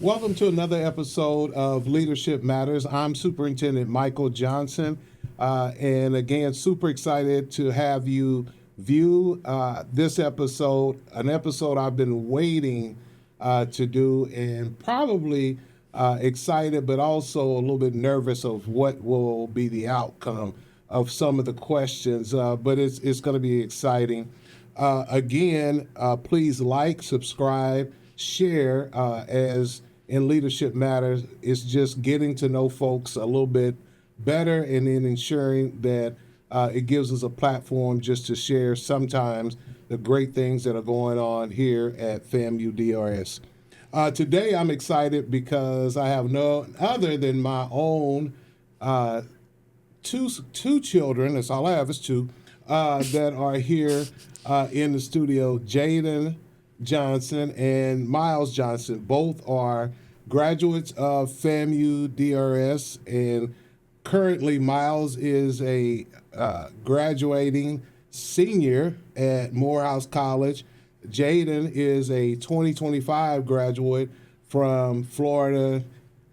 Welcome to another episode of Leadership Matters. I'm Superintendent Micheal Johnson, and again, super excited to have you view this episode, an episode I've been waiting to do, and probably excited, but also a little bit nervous of what will be the outcome of some of the questions, but it's going to be exciting. Again, please like, subscribe, share, as in Leadership Matters, it's just getting to know folks a little bit better and then ensuring that it gives us a platform just to share sometimes the great things that are going on here at FAMU DRS. Today I'm excited because I have no other than my own two children, that's all I have is two, that are here in the studio, Jaden Johnson and Miles Johnson. Both are graduates of FAMU DRS, and currently Miles is a graduating senior at Morehouse College. Jaden is a 2025 graduate from Florida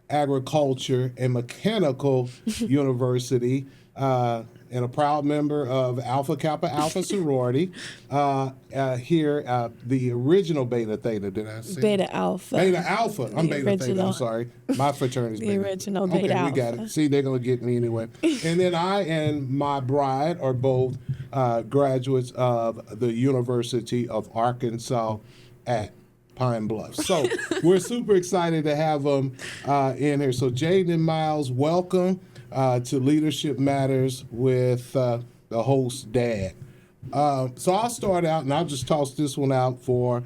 Agriculture and Mechanical University, and a proud member of Alpha Kappa Alpha sorority. Here, the original Beta Theta, did I say? Beta Alpha. Beta Alpha. I'm Beta original, Theta, I'm sorry. My fraternity's the Beta. original Beta Alpha. Okay, we got it. See, they're going to get me anyway. And then I and my bride are both graduates of the University of Arkansas at Pine Bluff. So we're super excited to have them in here. So Jaden and Miles, welcome to Leadership Matters with the host, Dad. So I'll start out, and I'll just toss this one out for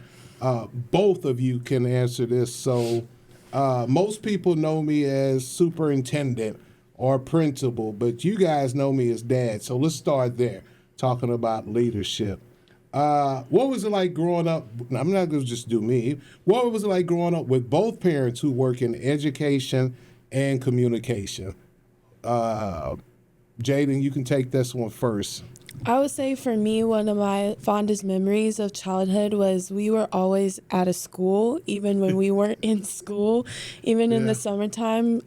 both of you can answer this. So most people know me as superintendent or principal, but you guys know me as Dad. So let's start there, talking about leadership. What was it like growing up? I'm not going to just do me. What was it like growing up with both parents who work in education and communication? Jaden, you can take this one first. I would say for me, one of my fondest memories of childhood was we were always at a school, even when we weren't in school. Even in the summertime,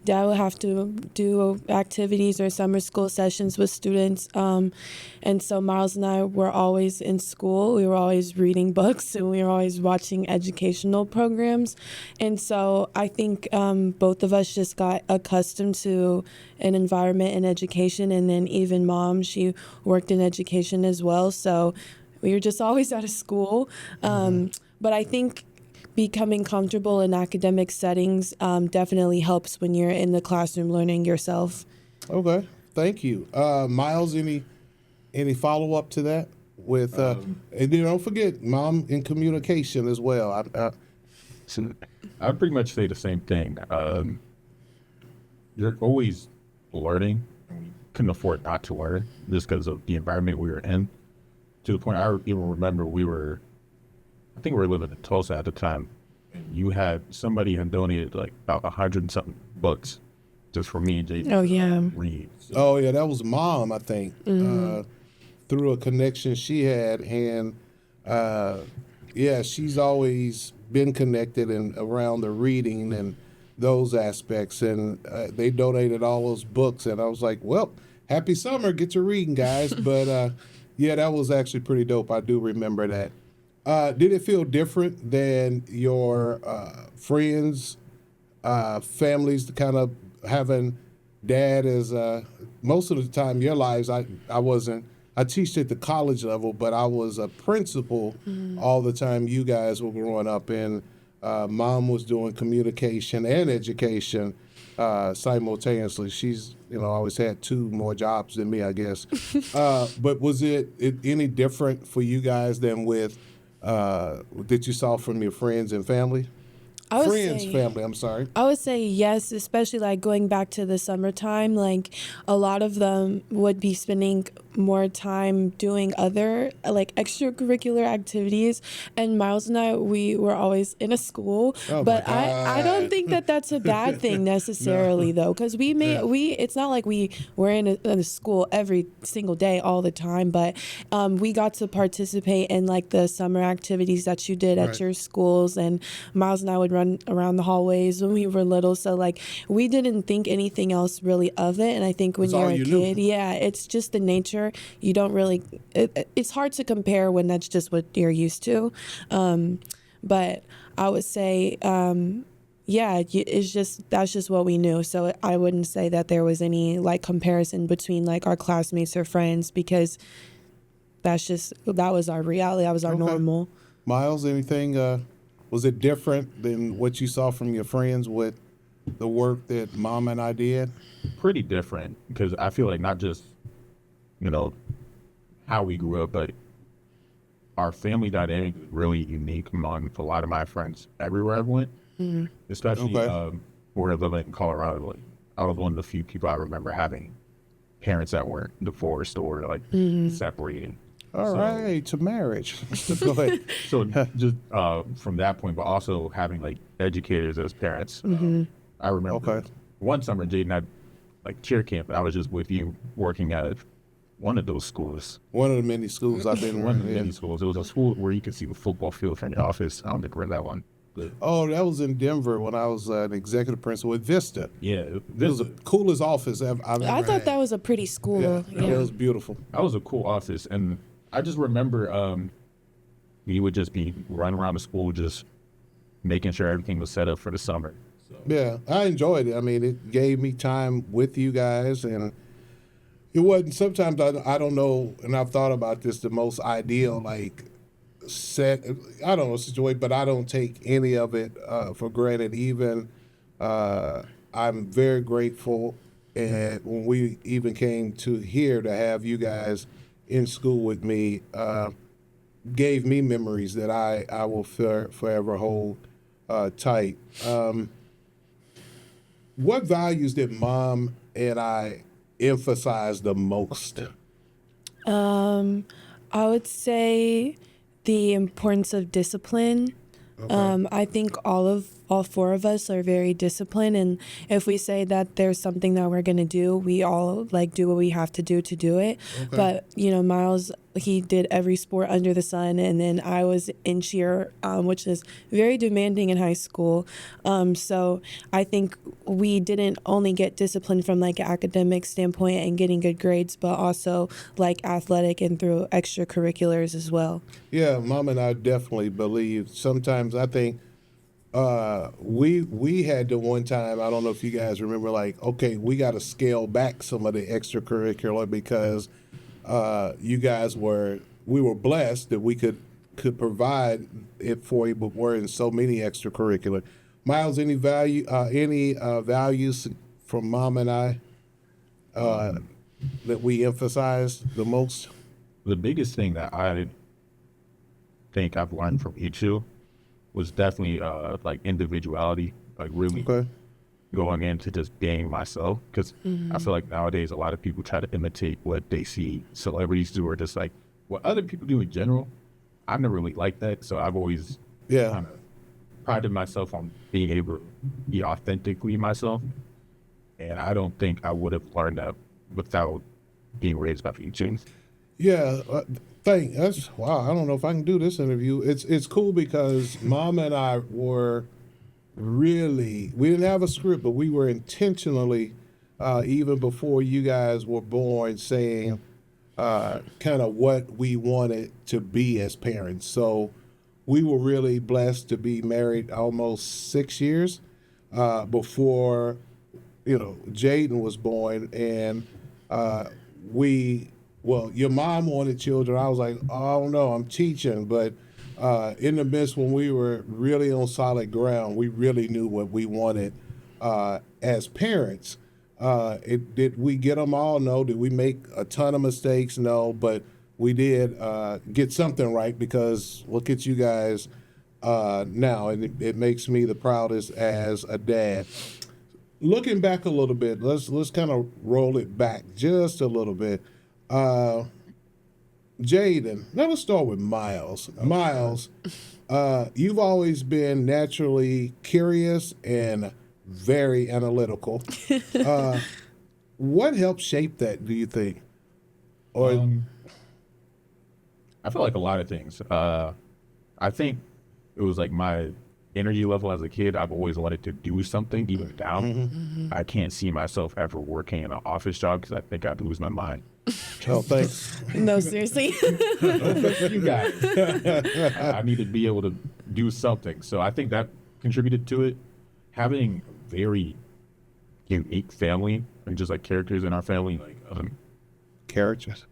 Dad would have to do activities or summer school sessions with students. And so Miles and I were always in school. We were always reading books, and we were always watching educational programs. And so I think both of us just got accustomed to an environment in education. And then even Mom, she worked in education as well. So we were just always out of school. But I think becoming comfortable in academic settings definitely helps when you're in the classroom learning yourself. Okay, thank you. Miles, any follow-up to that? With and don't forget, Mom in communication as well. I'd pretty much say the same thing. You're always learning. We couldn't afford not to learn just because of the environment we were in. To the point I even remember I think we were living in Tulsa at the time. And you had somebody had donated like about 100 and something books just for me and Jaden to read. So. Oh yeah, that was Mom, I think, through a connection she had, and she's always been connected and around the reading and those aspects, and they donated all those books, and I was like, well, happy summer, get to reading, guys. But that was actually pretty dope. I do remember that. Did it feel different than your friends, families, kind of having Dad as most of the time in your lives? I teach at the college level, but I was a principal all the time you guys were growing up, and Mom was doing communication and education simultaneously. She's always had two more jobs than me, I guess. But was it any different for you guys than with that you saw from your friends and family? Family, I'm sorry. I would say yes, especially like going back to the summertime. Like a lot of them would be spending more time doing other like extracurricular activities. And Miles and I, we were always in a school, Oh but my I don't God. think that that's a bad thing necessarily though, because it's not like we were in a school every single day all the time, but we got to participate in like the summer activities that you did at Right. your schools, and Miles and I would run around the hallways when we were little, so like we didn't think anything else really of it. And I think when It's you're all a you knew. kid, yeah, it's just the nature. You don't really it's hard to compare when that's just what you're used to, but I would say it's just that's just what we knew. So I wouldn't say that there was any like comparison between like our classmates or friends, because that was our reality, that was our Okay. normal. Miles, anything, was it different than what you saw from your friends with the work that Mom and I did? Pretty different, because I feel like not just, how we grew up, but our family dynamic is really unique among a lot of my friends everywhere I went, especially where I live in Colorado. Like, I was one of the few people I remember having parents that weren't divorced or like separated. All right, to marriage. Go ahead. So just from that point, but also having like educators as parents. I remember one summer, Jaden had like cheer camp, and I was just with you working at one of those schools. One of the many schools I've been One of the in. many schools. It was a school where you could see the football field from your office. I don't think we're that one. But Oh, that was in Denver when I was an executive principal at Vista. yeah, It was the coolest office I've ever I thought had. that was a pretty school. Yeah, it was beautiful. that was a cool office, and I just remember we would just be running around the school, just making sure everything was set up for the summer. So Yeah, I enjoyed it. I mean, it gave me time with you guys, and it wasn't. Sometimes I don't know, and I've thought about this. The most ideal, like set, I don't know situation, but I don't take any of it for granted. Even I'm very grateful, and when we even came to here to have you guys in school with me, gave me memories that I will forever hold tight. What values did Mom and I emphasize the most? I would say the importance of discipline. I think all four of us are very disciplined, and if we say that there's something that we're gonna do, we all like do what we have to do it. Okay. But Miles, he did every sport under the sun, and then I was in cheer, which is very demanding in high school. So I think we didn't only get discipline from like an academic standpoint and getting good grades, but also like athletic and through extracurriculars as well. Yeah, Mom and I definitely believe. Sometimes I think we had to one time. I don't know if you guys remember. Like, okay, we got to scale back some of the extracurricular because you guys we were blessed that we could provide it for you, but we're in so many extracurricular. Miles, any values from Mom and I that we emphasize the most? the biggest thing that I think I've learned from each two was definitely like individuality, like really Okay. going into just being myself. Because I feel like nowadays a lot of people try to imitate what they see celebrities do, or just like what other people do in general. I've never really liked that, so I've always Yeah. kind of prided myself on being able to be authentically myself. And I don't think I would have learned that without being raised by teachings. Yeah, that's wow. I don't know if I can do this interview. It's cool because Mom and I were we didn't have a script, but we were intentionally even before you guys were born saying kind of what we wanted to be as parents. So we were really blessed to be married almost 6 years before Jaden was born, and your mom wanted children. I was like, oh, I don't know, I'm teaching. But in the midst, when we were really on solid ground, we really knew what we wanted as parents. Did we get them all? No. Did we make a ton of mistakes? No. But we did get something right, because look at you guys now, and it makes me the proudest as a dad. Looking back a little bit, let's kind of roll it back just a little bit. Jaden, now let's start with Miles. Miles, you've always been naturally curious and very analytical. What helped shape that, do you think? Or I feel like a lot of things. I think it was like my energy level as a kid. I've always wanted to do something, even now. I can't see myself ever working in an office job because I think I'd lose my mind. Oh, thanks. No, seriously. You guys. I need to be able to do something. So I think that contributed to it. Having a very unique family and just like characters in our family, like Characters.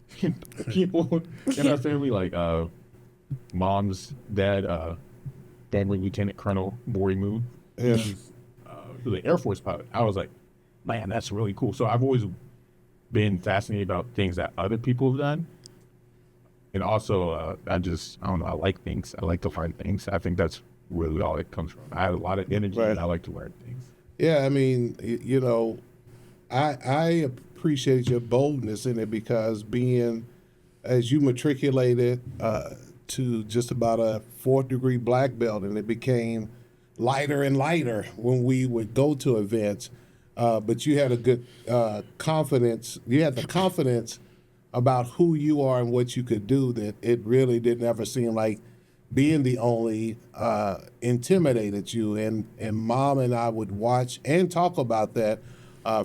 people in our family, like mom's dad, former Lieutenant Colonel Maury Moon. Yeah. He's the Air Force pilot. I was like, man, that's really cool. So I've always been fascinated about things that other people have done. And also, I don't know, I like things. I like to learn things. I think that's really all it comes from. I have a lot of energy and I like to learn things. Yeah, I mean, you know, I appreciate your boldness in it because being, as you matriculated to just about a 4th degree black belt, and it became lighter and lighter when we would go to events. But you had a good confidence. You had the confidence about who you are and what you could do that it really didn't ever seem like being the only intimidated you. And Mom and I would watch and talk about that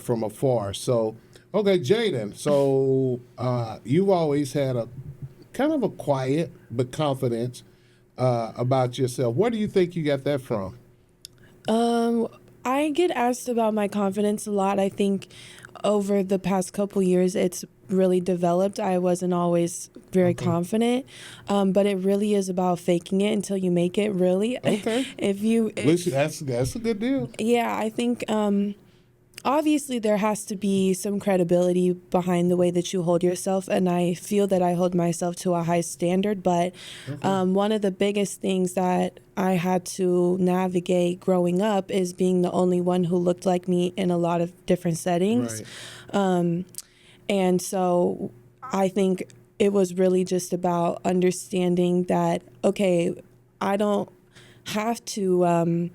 from afar. So, okay, Jaden, so you've always had a kind of a quiet but confidence about yourself. Where do you think you got that from? I get asked about my confidence a lot. I think over the past couple years, it's really developed. I wasn't always very confident, but it really is about faking it until you make it. Really, Okay. That's a good deal. Yeah, I think obviously there has to be some credibility behind the way that you hold yourself, and I feel that I hold myself to a high standard. But one of the biggest things that I had to navigate growing up is being the only one who looked like me in a lot of different settings. Right. And so I think it was really just about understanding that, okay, I don't have to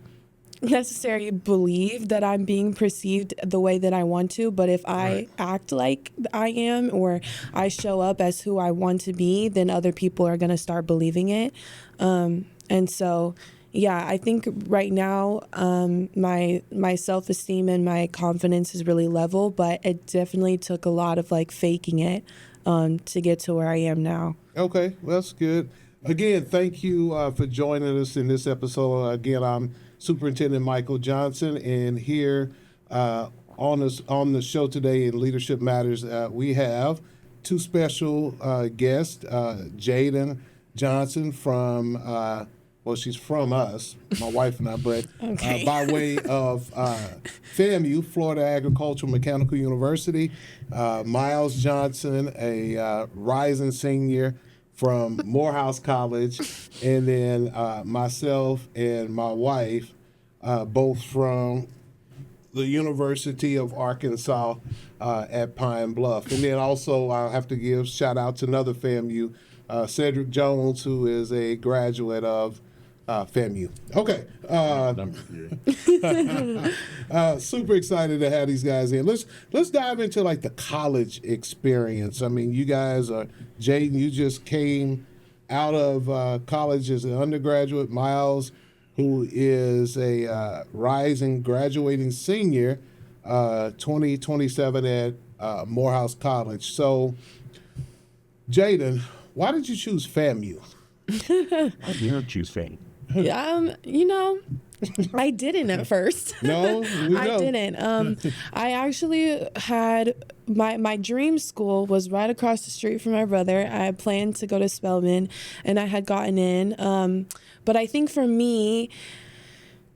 necessarily believe that I'm being perceived the way that I want to, but if I act like I am or I show up as who I want to be, then other people are going to start believing it. And so, yeah, I think right now my self-esteem and my confidence is really level, but it definitely took a lot of like faking it to get to where I am now. Okay, well, that's good. Again, thank you for joining us in this episode. Again, I'm Superintendent Micheal Johnson, and here on the show today in Leadership Matters, we have two special guests, Jaden Johnson from, she's from us, my wife and I, but by way of FAMU, Florida Agricultural Mechanical University, Miles Johnson, a rising senior from Morehouse College, and then myself and my wife, both from the University of Arkansas at Pine Bluff. And then also I'll have to give shout out to another FAMU, Cedric Jones, who is a graduate of FAMU. Okay. Super excited to have these guys in. Let's dive into like the college experience. I mean, you guys are, Jaden, you just came out of college as an undergraduate. Miles, who is a rising graduating senior, 2027 at Morehouse College. So, Jaden, why did you choose FAMU? I didn't choose FAMU. You know, I didn't at first. No, we know. I didn't. I actually had my dream school was right across the street from my brother. I had planned to go to Spelman, and I had gotten in. But I think for me,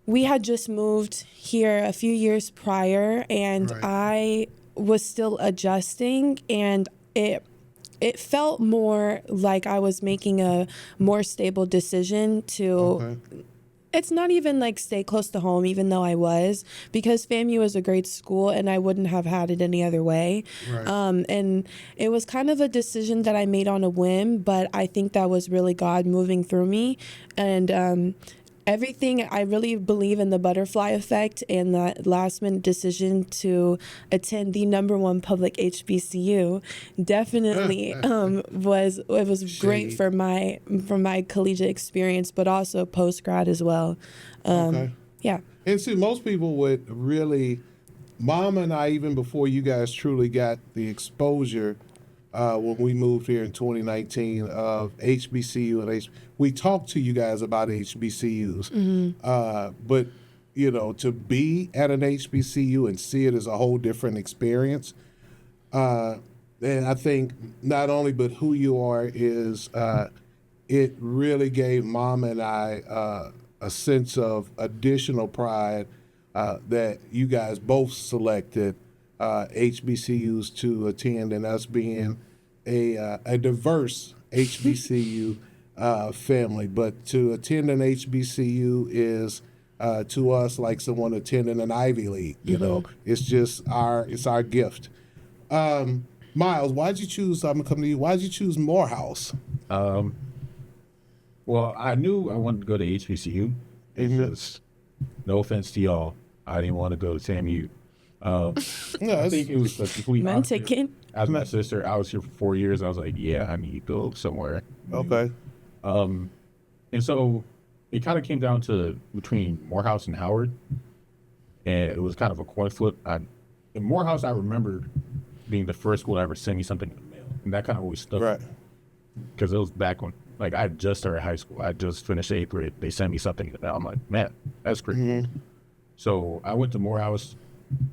we had just moved here a few years prior, and I was still adjusting, and it felt more like I was making a more stable decision to it's not even like stay close to home, even though I was, because FAMU is a great school and I wouldn't have had it any other way. Right. And it was kind of a decision that I made on a whim, but I think that was really God moving through me. And everything, I really believe in the butterfly effect, and that last minute decision to attend the #1 public HBCU definitely was great for my collegiate experience, but also post grad as well. Okay. Yeah. And see, most people would really, Mom and I, even before you guys truly got the exposure, when we moved here in 2019 of HBCU and we talked to you guys about HBCUs, but you know, to be at an HBCU and see it as a whole different experience. And I think not only but who you are is it really gave Mom and I a sense of additional pride that you guys both selected HBCUs to attend, and us being a diverse HBCU family. But to attend an HBCU is to us like someone attending an Ivy League. You know, it's just our gift. Miles, why'd you choose? I'm gonna come to you. Why'd you choose Morehouse? Well, I knew I wanted to go to HBCU. It's just, no offense to y'all, I didn't want to go to SAMU. I think it was a complete opposite. As my sister, I was here for 4 years. I was like, yeah, I need to go somewhere. Okay. And so it kind of came down to between Morehouse and Howard, and it was kind of a coin flip. In Morehouse, I remember being the first school to ever send me something in the mail, and that kind of always stuck. Right. Because it was back when, like, I just started high school. I just finished 8th grade. They sent me something in the mail. I'm like, man, that's great. Mm-hmm. So I went to Morehouse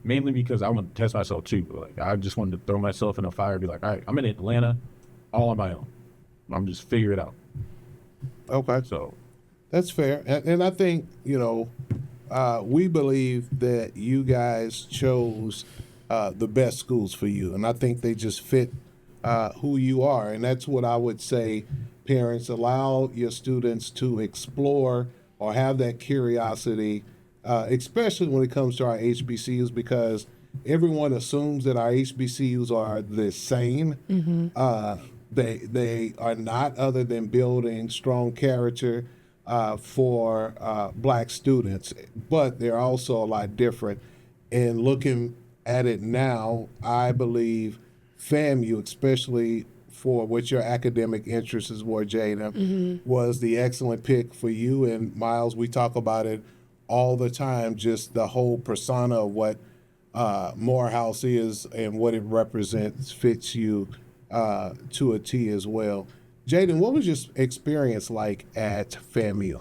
mainly because I wanted to test myself too. Like, I just wanted to throw myself in a fire and be like, all right, I'm in Atlanta all on my own. I'm just figure it out. Okay. So That's fair. And I think, you know, we believe that you guys chose the best schools for you. And I think they just fit who you are. And that's what I would say, parents, allow your students to explore or have that curiosity, especially when it comes to our HBCUs, because everyone assumes that our HBCUs are the same. They are not, other than building strong character for black students, but they're also a lot different. And looking at it now, I believe FAMU, especially for what your academic interests were, Jaden, was the excellent pick for you. And Miles, we talk about it all the time, just the whole persona of what Morehouse is and what it represents fits you to a T as well. Jaden, what was your experience like at FAMU?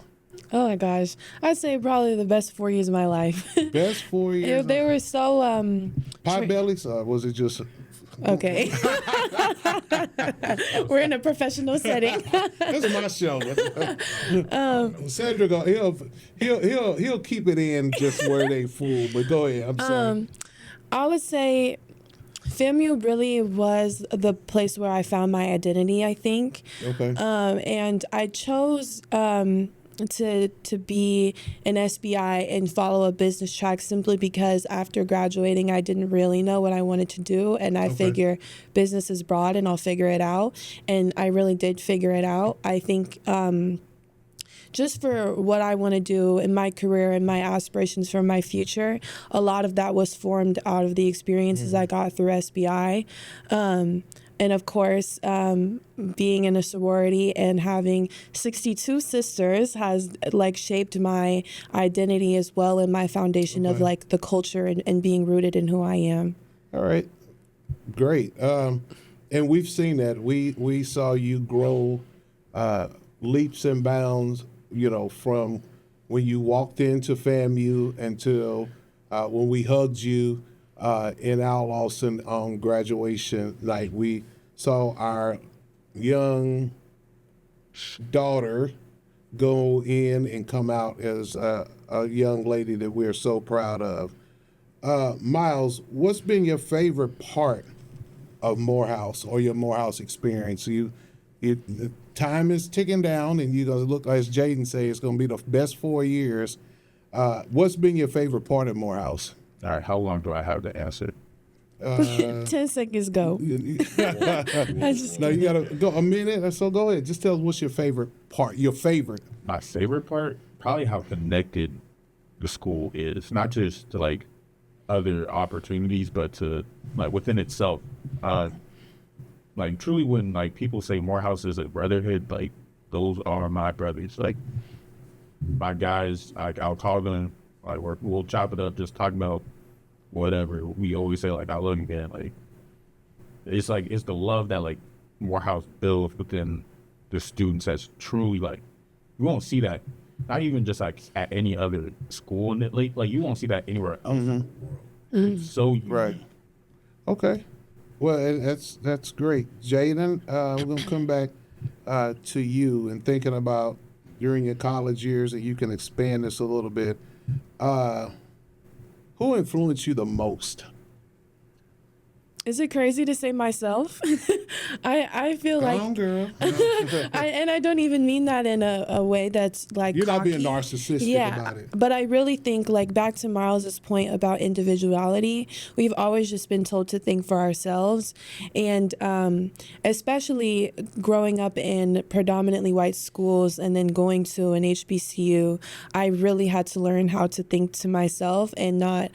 Oh my gosh, I'd say probably the best 4 years of my life. Best 4 years? They were so pot bellies, or was it just okay? We're in a professional setting. This is my show. Cedric, he'll keep it in just where they fool. But go ahead. I'm sorry. I would say FAMU really was the place where I found my identity, I think. Okay. And I chose to be an SBI and follow a business track simply because after graduating, I didn't really know what I wanted to do. And I figure business is broad and I'll figure it out. And I really did figure it out. I think just for what I want to do in my career and my aspirations for my future, a lot of that was formed out of the experiences I got through SBI. And of course, being in a sorority and having 62 sisters has like shaped my identity as well, and my foundation of like the culture and being rooted in who I am. All right, great. And we've seen that. We saw you grow leaps and bounds, you know, from when you walked into FAMU until when we hugged you in Al Lawson on graduation night. We saw our young daughter go in and come out as a young lady that we're so proud of. Miles, what's been your favorite part of Morehouse or your Morehouse experience? You The time is ticking down, and you're going to look, as Jaden say, it's going to be the best 4 years. What's been your favorite part of Morehouse? All right, how long do I have to answer? 10 seconds go. I just No, you got to go a minute. So go ahead. Just tell us what's your favorite part. Your favorite. My favorite part, probably how connected the school is, not just to like other opportunities, but to like within itself. Like truly, when like people say Morehouse is a brotherhood, like those are my brothers. Like my guys, like I'll call them, like we'll chop it up, just talk about whatever. We always say like I love you, man. Like it's the love that like Morehouse builds within the students that's truly like you won't see that, not even just like at any other school in it. Like you won't see that anywhere else in the world. It's so unique. Right. Okay. Well, that's great. Jaden, we're going to come back to you and thinking about during your college years, and you can expand this a little bit. Who influenced you the most? Is it crazy to say myself? I feel like, Come on, girl. and I don't even mean that in a way that's like You're not cocky. being narcissistic about it. But I really think, like, back to Miles's point about individuality, we've always just been told to think for ourselves. And especially growing up in predominantly white schools and then going to an HBCU, I really had to learn how to think to myself and not...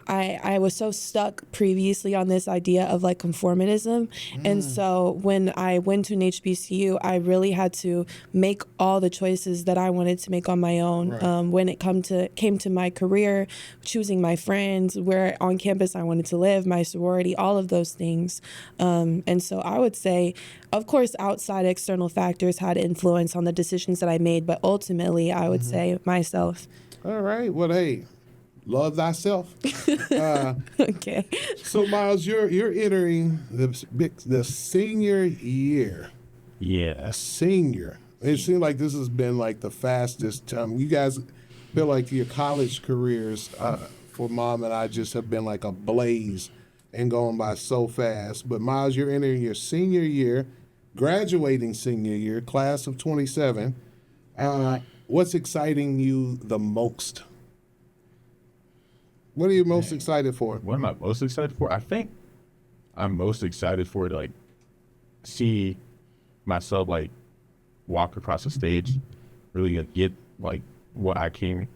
I was so stuck previously on this idea of like conformism. And so when I went to an HBCU, I really had to make all the choices that I wanted to make on my own. Right. When it came to my career, choosing my friends, where on campus I wanted to live, my sorority, all of those things. And so I would say, of course, outside external factors had influence on the decisions that I made, but ultimately I would say myself. All right. Well, hey, love thyself. Okay. So, Miles, you're entering the senior year. Yeah. Senior. It seems like this has been like the fastest time. You guys feel like your college careers for Mom and I just have been like a blaze and going by so fast. But Miles, you're entering your senior year, graduating senior year, class of 27. What's exciting you the most? What are you most excited for? What am I most excited for? I think I'm most excited for to like see myself like walk across the stage, really get like what I came,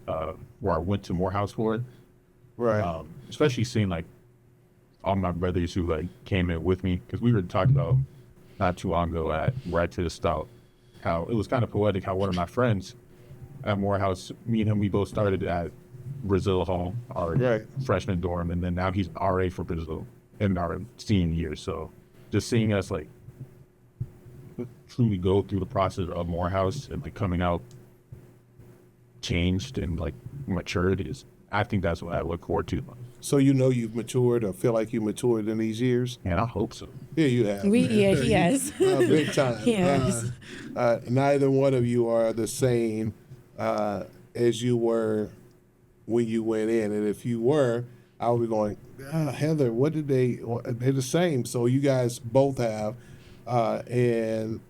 where I went to Morehouse for. Right. Especially seeing like all my brothers who like came in with me, because we were talking about not too long ago at Right to the Stout, how it was kind of poetic how one of my friends at Morehouse, me and him, we both started at Brazil Hall, our freshman dorm, and then now he's RA for Brazil in our senior year. So just seeing us like truly go through the process of Morehouse and like coming out changed and like matured is, I think that's what I look forward to. So you know you've matured or feel like you matured in these years? And I hope so. Yeah, you have. He has. Big time. He has. Neither one of you are the same as you were when you went in. And if you were, I would be going, Heather, what did they're the same. So you guys both have. And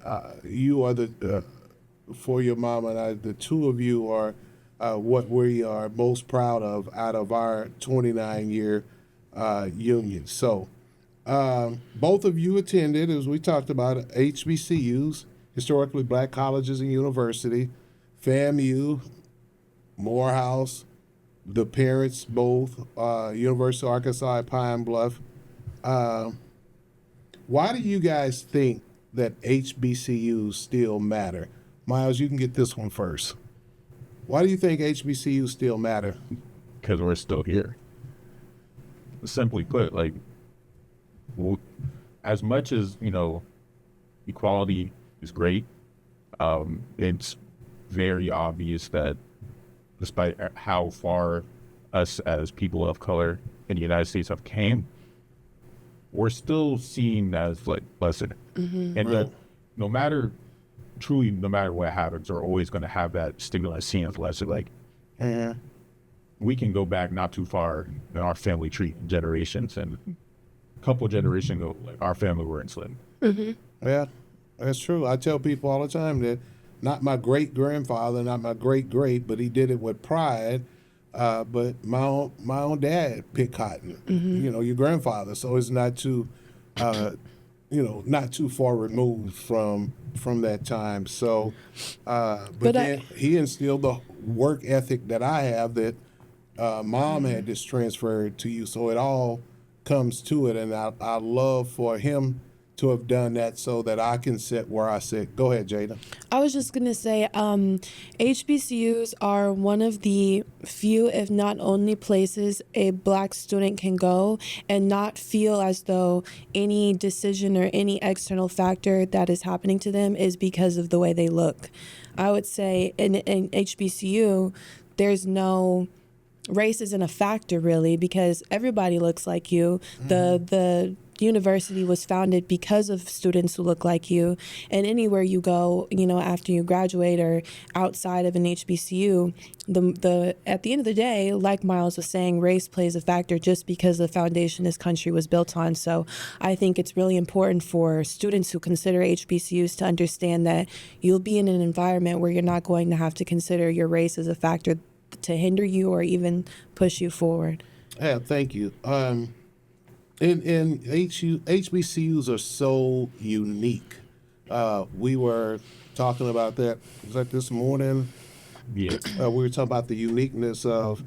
you are for your mom and I, the two of you are what we are most proud of out of our 29-year union. So both of you attended, as we talked about, HBCUs, historically black colleges and university, FAMU, Morehouse, the parents both, University of Arkansas at Pine Bluff. Why do you guys think that HBCUs still matter? Miles, you can get this one first. Why do you think HBCUs still matter? Because we're still here. Simply put, like, as much as, equality is great, it's very obvious that despite how far us as people of color in the United States have came, we're still seen as like lesser. Mm-hmm. And that no matter what happens, we're always going to have that stigma as seen as lesser. Like, we can go back not too far in our family tree generations, and a couple of generations ago, like our family were enslaved. Mm-hmm. Yeah. That's true. I tell people all the time that not my great grandfather, not my great, but he did it with pride. But my own dad picked cotton. You know, your grandfather. So it's not too, not too far removed from that time. So, but then he instilled the work ethic that I have that mom had just transferred to you. So it all comes to it, and I love for him to have done that so that I can sit where I sit. Go ahead, Jada. I was just going to say HBCUs are one of the few, if not only, places a Black student can go and not feel as though any decision or any external factor that is happening to them is because of the way they look. I would say in HBCU, there's no... race isn't a factor really because everybody looks like you. The university was founded because of students who look like you, and anywhere you go, after you graduate or outside of an HBCU, the at the end of the day, like Miles was saying, race plays a factor just because the foundation this country was built on. So I think it's really important for students who consider HBCUs to understand that you'll be in an environment where you're not going to have to consider your race as a factor to hinder you or even push you forward. Yeah, thank you. HBCUs are so unique. We were talking about that. Was that this morning? Yeah. We were talking about the uniqueness of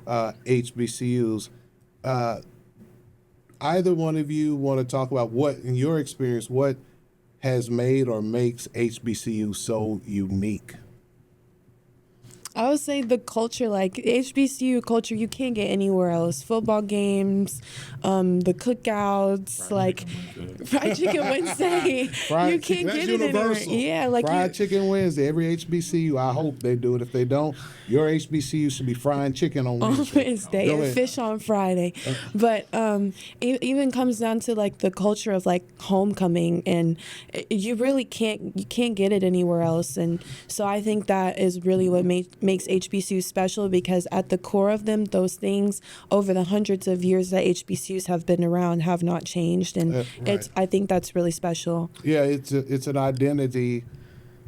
HBCUs. Either one of you want to talk about what, in your experience, what has made or makes HBCU so unique? I would say the culture, like HBCU culture, you can't get anywhere else. Football games, the cookouts, Fried Chicken Wednesday. You can't get it anywhere. Yeah, Fried Chicken Wednesday. Every HBCU, I hope they do it. If they don't, your HBCU should be frying chicken on Wednesday. And fish on Friday. But it even comes down to the culture of homecoming, and you really can't get it anywhere else. And so I think that is really what makes HBCUs special, because at the core of them, those things over the hundreds of years that HBCUs have been around have not changed, and right. I think that's really special. Yeah, it's an identity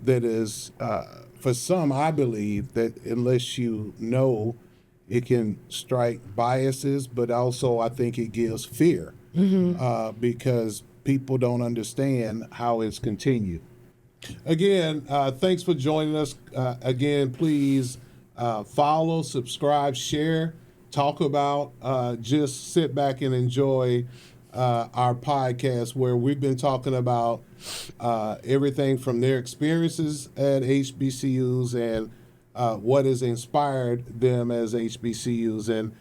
that is for some, I believe that unless you know, it can strike biases, but also I think it gives fear because people don't understand how it's continued. Again, thanks for joining us. Again, please follow, subscribe, share, talk about, just sit back and enjoy our podcast where we've been talking about everything from their experiences at HBCUs and what has inspired them as HBCUs. And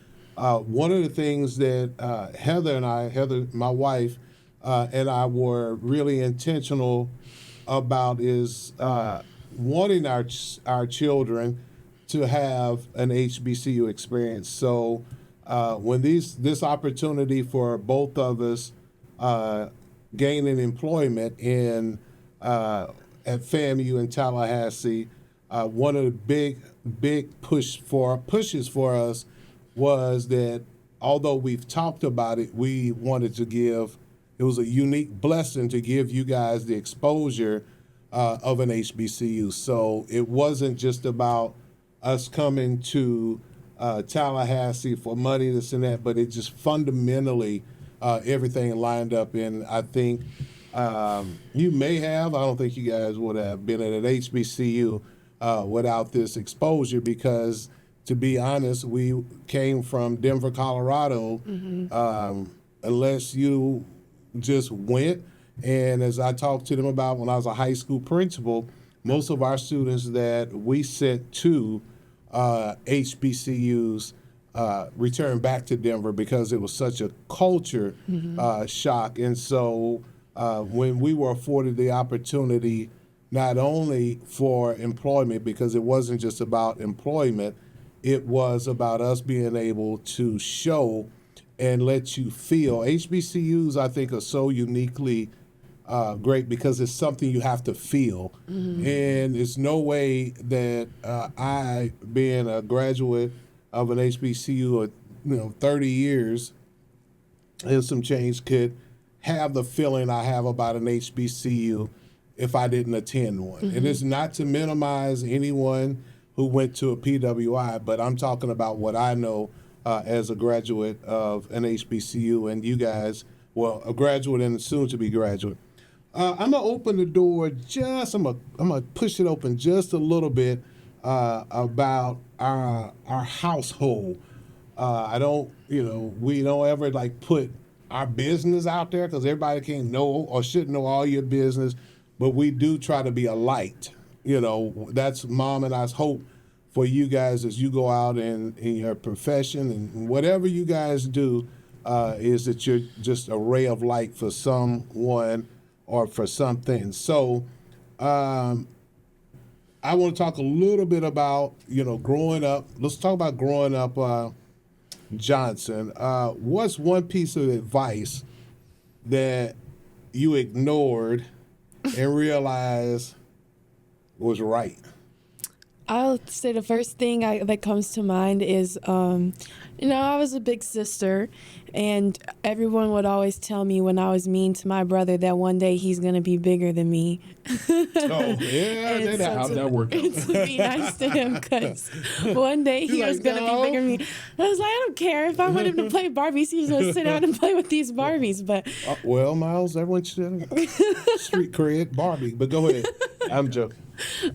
one of the things that Heather, my wife, and I were really intentional about is wanting our children to have an HBCU experience. So when this opportunity for both of us gaining employment in at FAMU in Tallahassee, one of the big pushes for us was that although we've talked about it, we wanted to give. It was a unique blessing to give you guys the exposure of an HBCU. So it wasn't just about us coming to Tallahassee for money, this and that, but it just fundamentally everything lined up. And I think you may have, I don't think you guys would have been at an HBCU without this exposure because, to be honest, we came from Denver, Colorado. Unless you just went. And as I talked to them about when I was a high school principal, most of our students that we sent to HBCUs returned back to Denver because it was such a culture shock. And so when we were afforded the opportunity not only for employment, because it wasn't just about employment, it was about us being able to show and let you feel. HBCUs, I think, are so uniquely great because it's something you have to feel. And it's no way that I, being a graduate of an HBCU, 30 years and some change, could have the feeling I have about an HBCU if I didn't attend one. It is not to minimize anyone who went to a PWI, but I'm talking about what I know as a graduate of an HBCU, and you guys, well, a graduate and soon to be graduate. I'm gonna open the door I'm gonna push it open just a little bit about our household. I don't, we don't ever like put our business out there because everybody can't know or should know all your business, but we do try to be a light. That's Mom and I's hope for you guys as you go out in your profession and whatever you guys do, is that you're just a ray of light for someone or for something. So I want to talk a little bit about, growing up. Let's talk about growing up, Johnson. What's one piece of advice that you ignored and realized was right? I'll say the first thing that comes to mind is, I was a big sister, and everyone would always tell me when I was mean to my brother that one day he's going to be bigger than me. Oh, yeah. How'd that work out? To be nice to him, because one day he was going to be bigger than me. I was like, I don't care. If I want him to play Barbies, he's going to sit down and play with these Barbies. But well, Miles, everyone should street cred Barbie, but go ahead. I'm joking.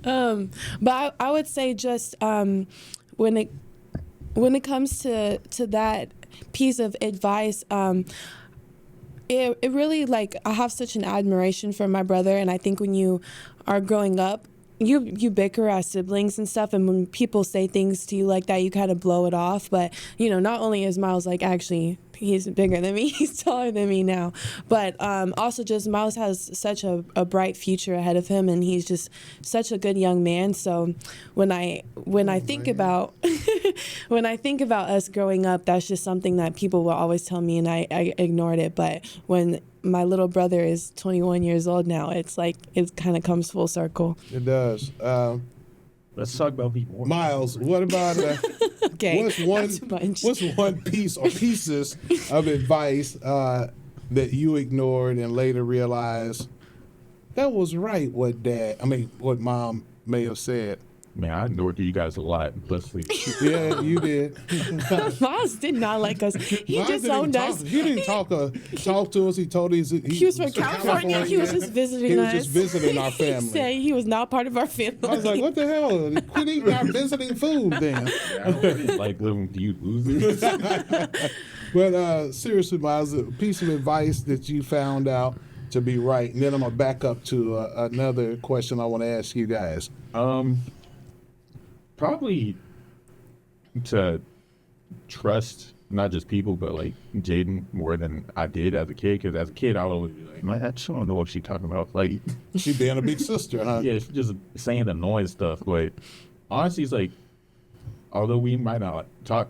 But I would say just when it comes to that piece of advice, it really, like, I have such an admiration for my brother, and I think when you are growing up, you bicker as siblings and stuff, and when people say things to you like that, you kind of blow it off. But not only is Miles like actually he's bigger than me, he's taller than me now, but also just Miles has such a bright future ahead of him, and he's just such a good young man. So when I think about when I think about us growing up, that's just something that people will always tell me, and I ignored it. But when my little brother is 21 years old now, it's like it kind of comes full circle. It does. Let's talk about people. Miles, what about Okay, what's one piece or pieces of advice that you ignored and later realized that was right what Mom may have said? Man, I ignored you guys a lot. Let's see. Yeah, you did. Miles did not like us. He disowned us. He didn't talk to us. He told us he was from California. He was just visiting us. He was just visiting our family. He said he was not part of our family. I was like, what the hell? Quit eating our visiting food then. Yeah, I don't like living with you losers. But seriously, Miles, a piece of advice that you found out to be right. And then I'm going to back up to another question I want to ask you guys. Probably to trust not just people, but like Jaden more than I did as a kid. Because as a kid, I would be like, man, I just don't know what she's talking about. Like, she being a big sister, huh? Yeah, she's just saying the annoying stuff. But honestly, it's like, although we might not talk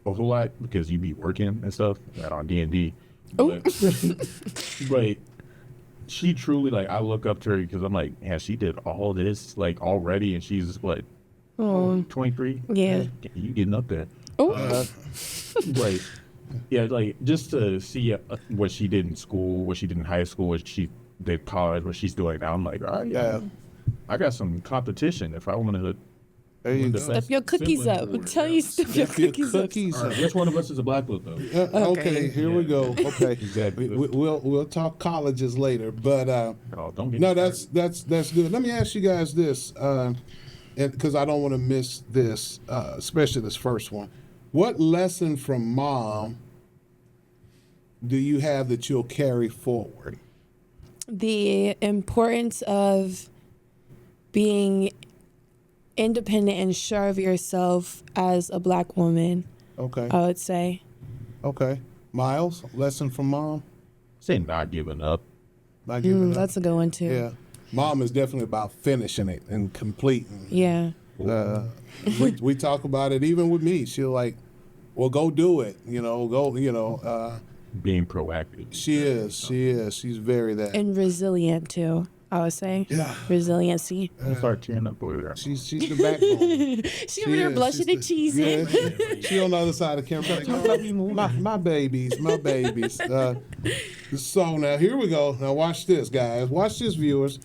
a whole lot because you be working and stuff on D&D, but she truly, like, I look up to her because I'm like, yeah, she did all this like already, and she's what? 23? Yeah. You getting up there. Oh. Right. Yeah, like, just to see what she did in school, what she did in high school, what she did college, what she's doing now. I'm like, all right, yeah. I got some competition if I want to. There you go. Step your cookies up. Tell you step your cookies up. Right, which one of us is a black belt, though? Okay, here we go. Okay. Exactly. We'll talk colleges later, but don't get no, that's good. Let me ask you guys this. Because I don't want to miss this, especially this first one. What lesson from Mom do you have that you'll carry forward? The importance of being independent and sure of yourself as a black woman. Okay. I would say. Okay. Miles, lesson from Mom? Say not giving up. Not giving up. That's a good one, too. Yeah. Mom is definitely about finishing it and completing. Yeah. We talk about it even with me. She'll like, well, go do it. Being proactive. She is. She's very that. And resilient, too, I would say. Yeah. Resiliency. Start tearing up over there. She's the backbone. She over there blushing and cheesing. Yeah. She on the other side of the camera. Like, my babies. So now here we go. Now watch this, guys. Watch this, viewers.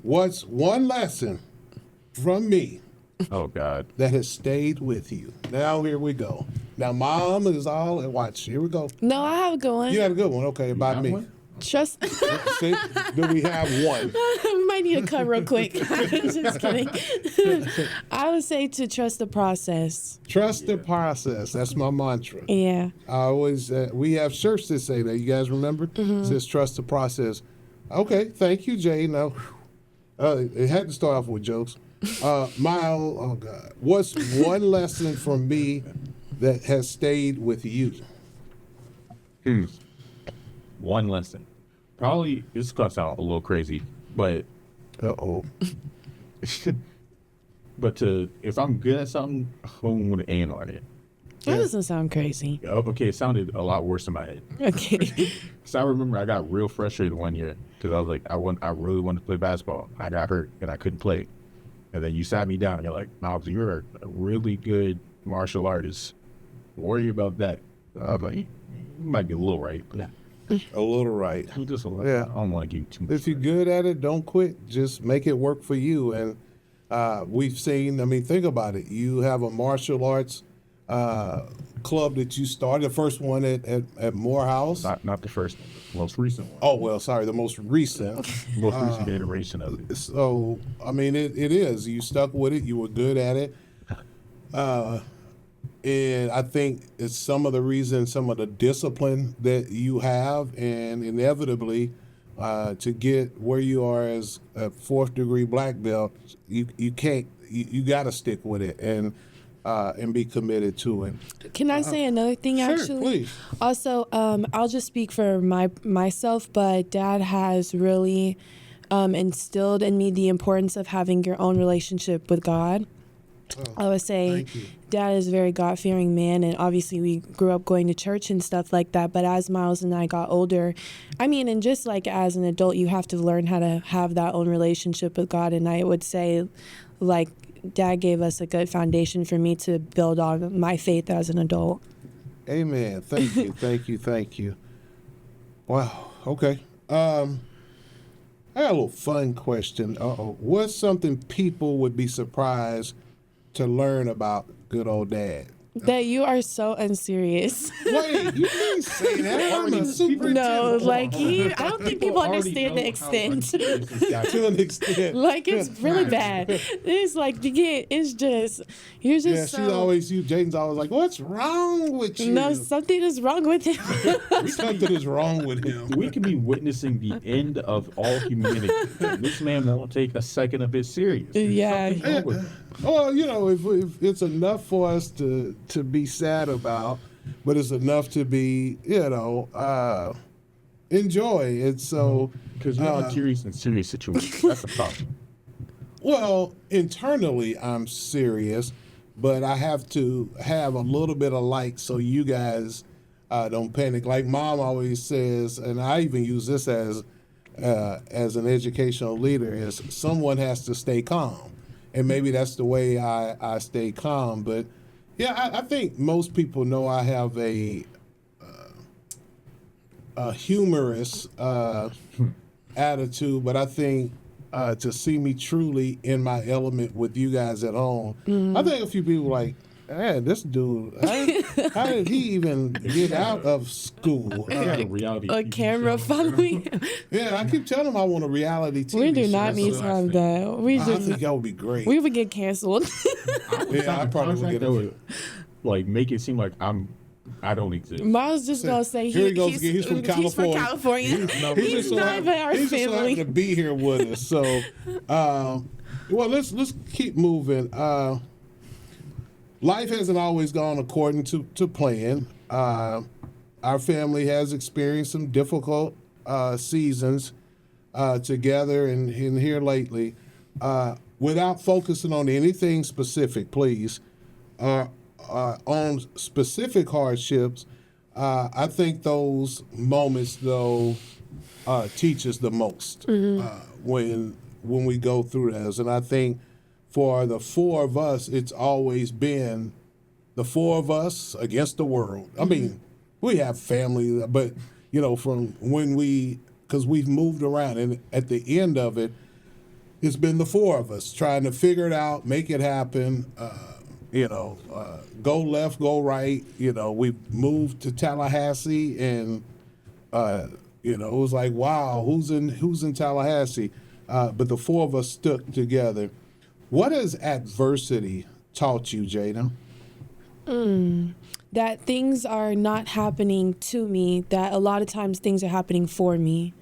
What's one lesson from me Oh God. that has stayed with you? Now here we go. Now Mom is all watch. Here we go. No, I have a good one. You had a good one. Okay, about have me. one? Trust. See, do we have one? We might need to cut real quick. Just kidding. I would say to trust the process. Trust the process. That's my mantra. Yeah. I always we have shirts that say that. You guys remember? It says trust the process. Okay, thank you, Jay. Now, it had to start off with jokes. Miles, oh God, what's one lesson from me that has stayed with you? One lesson. Probably this is gonna sound a little crazy, but but if I'm good at something, I'm gonna aim on it. That doesn't sound crazy. Okay, it sounded a lot worse in my head. Okay. So I remember I got real frustrated one year because I was like, I really wanted to play basketball. I got hurt and I couldn't play. And then you sat me down and you're like, Miles, you're a really good martial artist. Worry about that. I was like, you might be a little right, but A little right. I'm just like, Yeah. I don't want to give you too much. If you're good at it, don't quit. Just make it work for you. And we've seen, I mean, think about it. You have a martial arts club that you started, the first one at Morehouse. Not the first one, the most recent one. Oh, well, sorry, the most recent. Most recent iteration of it. So, I mean, it is. You stuck with it. You were good at it. And I think it's some of the reason, some of the discipline that you have, and inevitably to get where you are as a 4th degree black belt, you got to stick with it and be committed to it. Can I say another thing? Sure, Actually, please. Also, I'll just speak for myself, but Dad has really instilled in me the importance of having your own relationship with God. I would say Thank you. Dad is a very God-fearing man, and obviously we grew up going to church and stuff like that. But as Miles and I got older, I mean, and just like as an adult, you have to learn how to have that own relationship with God. And I would say, like, Dad gave us a good foundation for me to build on my faith as an adult. Amen. Thank you. Thank you. Thank you. Wow. Okay. I got a little fun question. What's something people would be surprised to learn about good old Dad? That you are so unserious. Wait, you didn't say that. I'm a superintendent. No, like I don't think people understand the extent. To an extent. Like it's really bad. It's like it's just you're just Yeah, so. Jaden's always like, what's wrong with you? No, something is wrong with him. Something is wrong with him. We could be witnessing the end of all humanity. This man won't take a second of it serious. Yeah. Something wrong with him. Well, you know, if it's enough for us to be sad about, but it's enough to be, enjoy it. So, Because you're not curious in serious situations. That's the problem. well, internally I'm serious, but I have to have a little bit of light so you guys don't panic. Like Mom always says, and I even use this as an educational leader, is someone has to stay calm. And maybe that's the way I stay calm. But yeah, I think most people know I have a humorous attitude, but I think to see me truly in my element with you guys at home, I think a few people like, man, this dude, how did he even get out of school? A camera following him. Yeah, I keep telling him I want a reality TV We do show. not need to have that. I think that would be great. We would get canceled. Yeah, I probably would get that would like make it seem like I don't exist. Miles just gonna say Here he goes again. He's from California. He's not even our He's just so happy family. to be here with us. So, well, let's keep moving. Life hasn't always gone according to plan. Our family has experienced some difficult seasons together and here lately. Without focusing on anything specific, please, on specific hardships, I think those moments, though, teach us the most when we go through those. And I think for the four of us, it's always been the four of us against the world. I mean, we have family, but, from when because we've moved around, and at the end of it, it's been the four of us trying to figure it out, make it happen. Go left, go right. We moved to Tallahassee, and it was like, wow, who's in Tallahassee? But the four of us stuck together. What has adversity taught you, Jaden? That things are not happening to me, that a lot of times things are happening for me.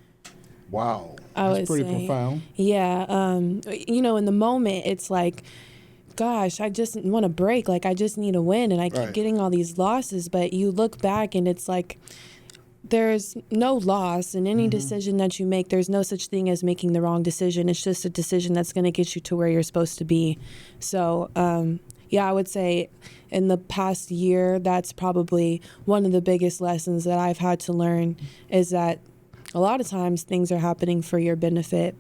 Wow. That's pretty profound. Yeah. In the moment, it's like, gosh, I just want to break. Like, I just need a win, and I keep getting all these losses. But you look back, and it's like, there's no loss in any decision that you make. There's no such thing as making the wrong decision. It's just a decision that's going to get you to where you're supposed to be. So, I would say in the past year, that's probably one of the biggest lessons that I've had to learn, is that a lot of times things are happening for your benefit.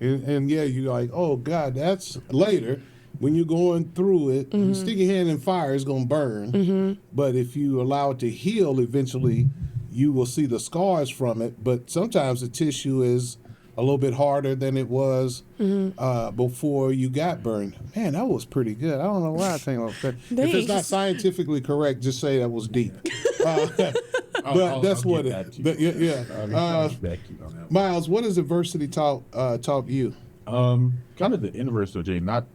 And you're like, oh, God, that's later. When you're going through it, you stick your hand in fire, it's going to burn. But if you allow it to heal, eventually you will see the scars from it. But sometimes the tissue is a little bit harder than it was before you got burned. Man, that was pretty good. I don't know why I think of that. If it's not scientifically correct, just say that was deep. But that's what it is. Miles, what has adversity taught you? Kind of the inverse of Jay, not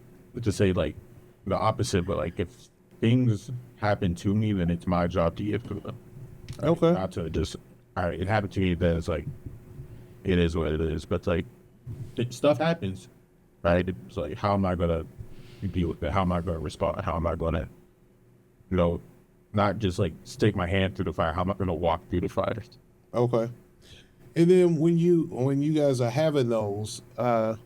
to say like the opposite, but like if things happen to me, then it's my job to give to them. Okay. Not to just, all right, it happened to me, then it's like, it is what it is. But like, stuff happens, right? It's like, how am I going to deal with it? How am I going to respond? How am I going to, not just like stick my hand through the fire. How am I going to walk through the fire? Okay. And then when you guys are having those, what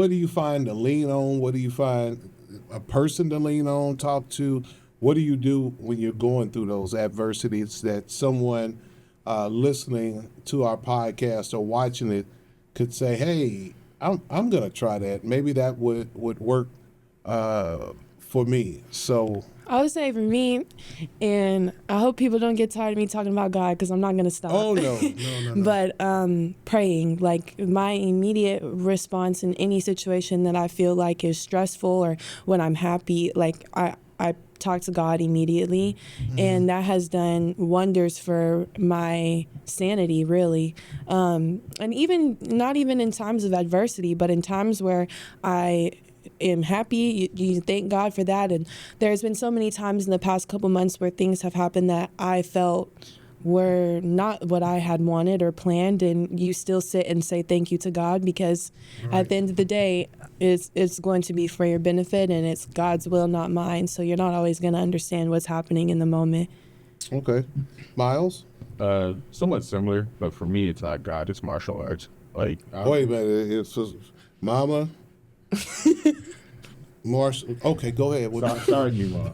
do you find to lean on? What do you find a person to lean on, talk to? What do you do when you're going through those adversities that someone listening to our podcast or watching it could say, hey, I'm going to try that. Maybe that would work for me. So I would say for me, and I hope people don't get tired of me talking about God, because I'm not going to stop. Oh, no. But praying, like my immediate response in any situation that I feel like is stressful or when I'm happy, like I talk to God immediately, and that has done wonders for my sanity, really. And even not even in times of adversity, but in times where I am happy, you thank God for that. And there's been so many times in the past couple months where things have happened that I felt were not what I had wanted or planned, and you still sit and say thank you to God, because at the end of the day, it's going to be for your benefit, and it's God's will, not mine. So you're not always going to understand what's happening in the moment. Okay. Miles? Somewhat similar, but for me, it's not God, it's martial arts. Like, wait a minute, it's Mama. Marshall. Okay, go ahead. Sorry, you,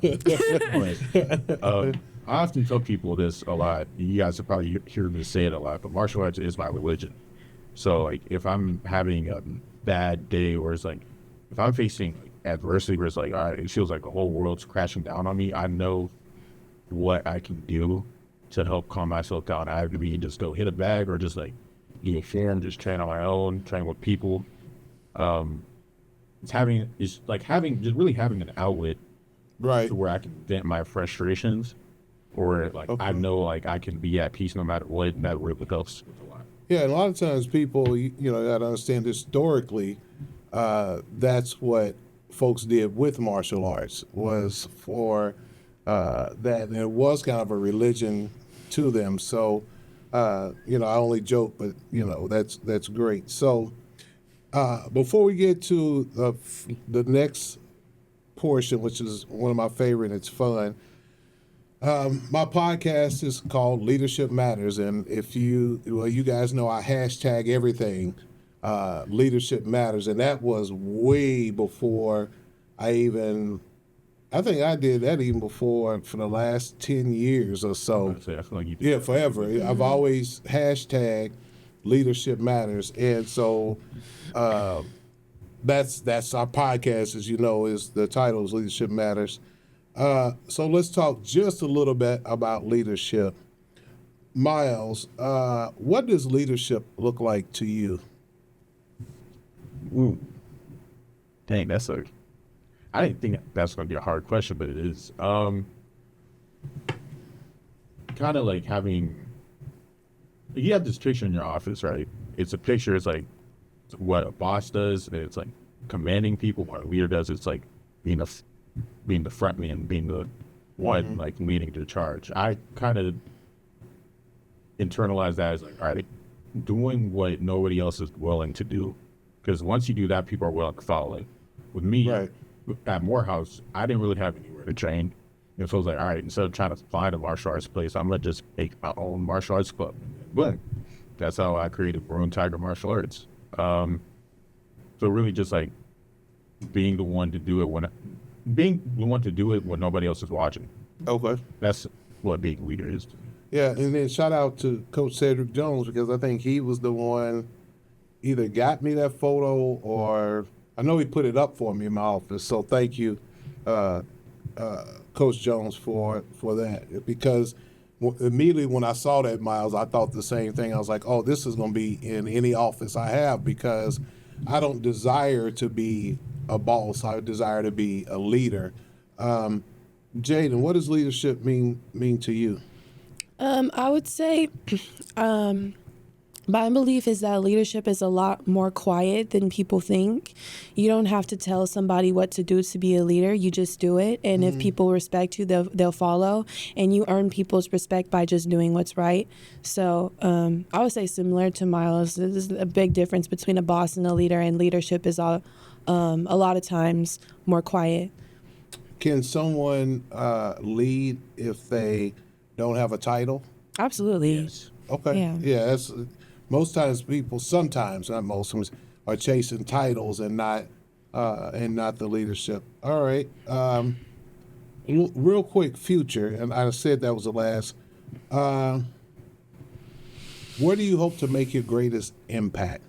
I often tell people this a lot. You guys have probably heard me say it a lot, but martial arts is my religion. So, like, if I'm having a bad day, or it's like, if I'm facing adversity where it's like, all right, it feels like the whole world's crashing down on me, I know what I can do to help calm myself down. I have to be just go hit a bag, or just like be a fan, just train on my own, train with people. Just really having an outlet, right, to where I can vent my frustrations, or like I know like I can be at peace no matter what, and that really helps a lot. Yeah, and a lot of times people, got to understand historically, that's what folks did with martial arts, was for that, and it was kind of a religion to them. So, I only joke, but that's great. So, before we get to the next portion, which is one of my favorite, it's fun. My podcast is called Leadership Matters, and if you guys know, I hashtag everything Leadership Matters, and that was way before I think I did that even before, for the last 10 years or so. I feel like you did. Yeah, forever. I've always hashtag Leadership Matters, and so that's our podcast, as you know, is the title is Leadership Matters. So let's talk just a little bit about leadership. Miles, what does leadership look like to you? Ooh. Dang, I didn't think that's going to be a hard question, but it is. Kind of like you have this picture in your office, right? It's a picture, it's like what a boss does, and it's like commanding people. What a leader does, it's like being the front man, being the one like leading the charge. I kind of internalize that as like, all right, doing what nobody else is willing to do. Because once you do that, people are willing to follow it. With me, at Morehouse, I didn't really have anywhere to train. And so I was like, all right, instead of trying to find a martial arts place, I'm going to just make my own martial arts club. But that's how I created Maroon Tiger Martial Arts. So really just like being the one to do it when nobody else is watching. Okay. That's what being a leader is. Yeah, and then shout out to Coach Cedric Jones, because I think he was the one either got me that photo, or I know he put it up for me in my office. So thank you, Coach Jones, for that. Because immediately when I saw that, Miles, I thought the same thing. I was like, oh, this is going to be in any office I have, because I don't desire to be a boss. I desire to be a leader. Jaden, what does leadership mean to you? I would say my belief is that leadership is a lot more quiet than people think. You don't have to tell somebody what to do to be a leader. You just do it. And if people respect you, they'll follow. And you earn people's respect by just doing what's right. So I would say similar to Miles, there's a big difference between a boss and a leader. And leadership is a lot of times more quiet. Can someone lead if they don't have a title? Absolutely. Yes. Okay. Yeah, that's most times people, sometimes, not most, are chasing titles and not the leadership. All right. Real quick, future, and I said that was the last. Where do you hope to make your greatest impact?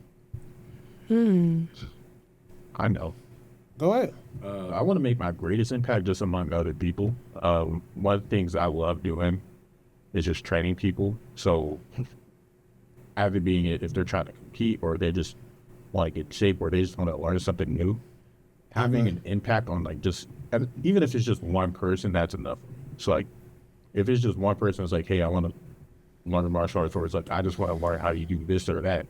I know. Go ahead. I want to make my greatest impact just among other people. One of the things I love doing is just training people. So either being it if they're trying to compete, or they just want to get in shape, or they just want to learn something new, having an impact on like even if it's just one person, that's enough. So like if it's just one person that's like, hey, I want to learn the martial arts, or it's like, I just want to learn how you do this or that,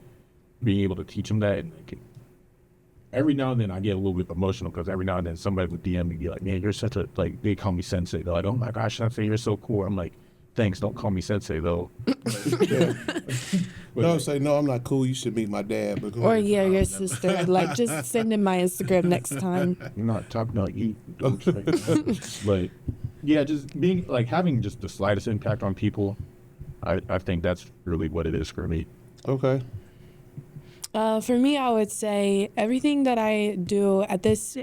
being able to teach them that. And like, every now and then I get a little bit emotional, because every now and then somebody would DM me and be like, man, you're such a, like, they call me sensei. They're like, oh my gosh, sensei, you're so cool. I'm like, thanks, don't call me sensei though. No, say, no, I'm not cool. You should meet my dad. But or yeah, your sister. Like, just send in my Instagram next time. I'm not talking about you. But yeah, just being like having just the slightest impact on people. I think that's really what it is for me. Okay. For me, I would say everything that I do at this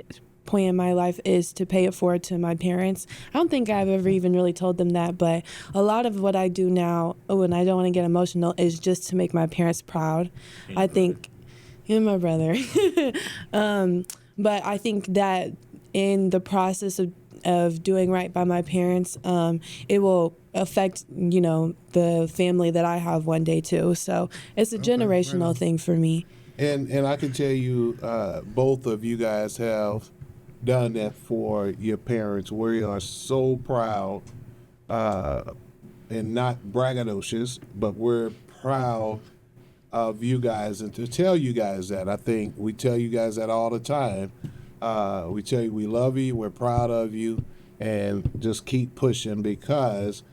point in my life is to pay it forward to my parents. I don't think I've ever even really told them that, but a lot of what I do now, when I don't want to get emotional, is just to make my parents proud. I think, and my brother. But I think that in the process of doing right by my parents, it will affect, the family that I have one day too. So it's a generational thing for me. And I can tell you, both of you guys have done that for your parents. We are so proud, and not braggadocious, but we're proud of you guys, and to tell you guys that. I think we tell you guys that all the time. We tell you we love you, we're proud of you, and just keep pushing, because